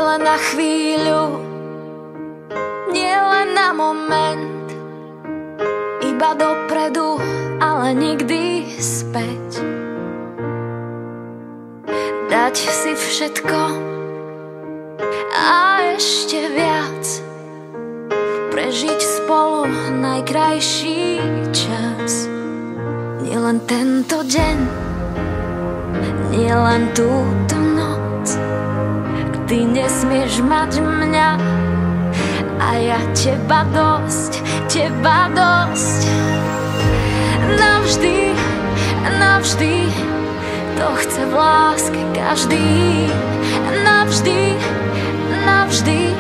len na chvíľu, nie len na moment, iba dopredu, ale nikdy späť. Dať si všetko a ešte viac, prežiť spolu najkrajší čas. Nielen tento deň, nielen túto noc, ty nesmieš mať mňa a ja teba dosť, teba dosť. Navždy, navždy, to chce v láske každý. Navždy, navždy,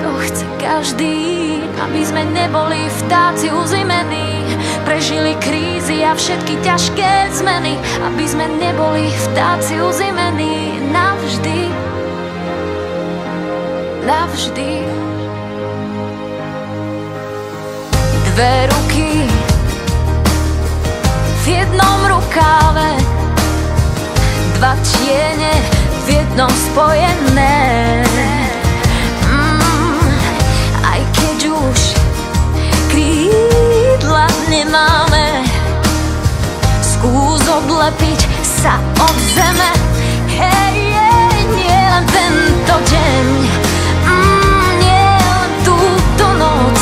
to chce každý. Aby sme neboli vtáci uzimení, prežili krízy a všetky ťažké zmeny. Aby sme neboli vtáci uzimení navždy, navždy. Dve ruky v jednom rukáve, dva tiene v jednom spojené. Aj keď už krídla nemáme, skús odlepiť sa od zeme. Hej, nie len tento deň, nie len túto noc,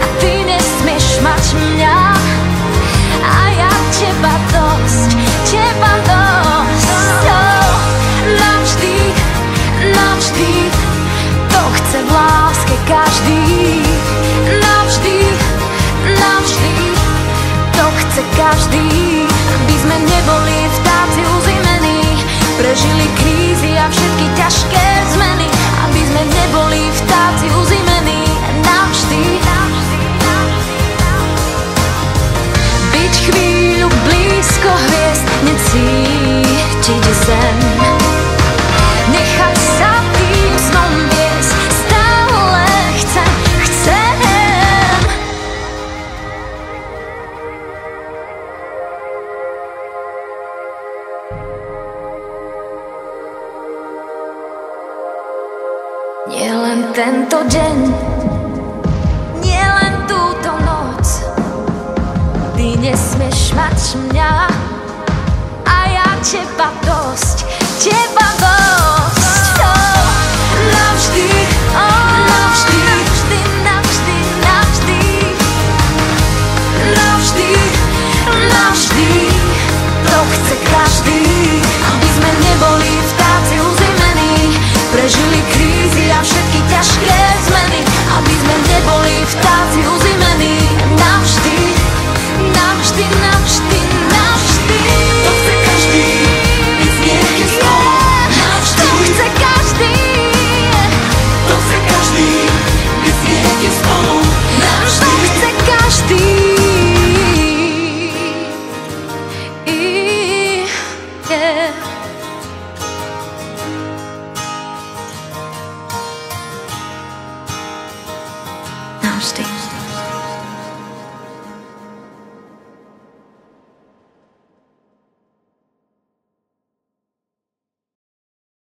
a ty nesmieš mať mňa a ja teba dosť, teba dosť. Navždy, navždy, to chce v láske každý. Navždy, navždy, to chce každý. Aby sme neboli vtáci uzimení, prežili krízy a všetky ťažké zmeny. Aby sme neboli vtáci uzimení navždy. Byť chvíľu blízko hviezd, necítiť zem, nechať sa tým snom viesť, stále chcem. Nie len tento deň, nie len túto noc, ty nesmieš mať mňa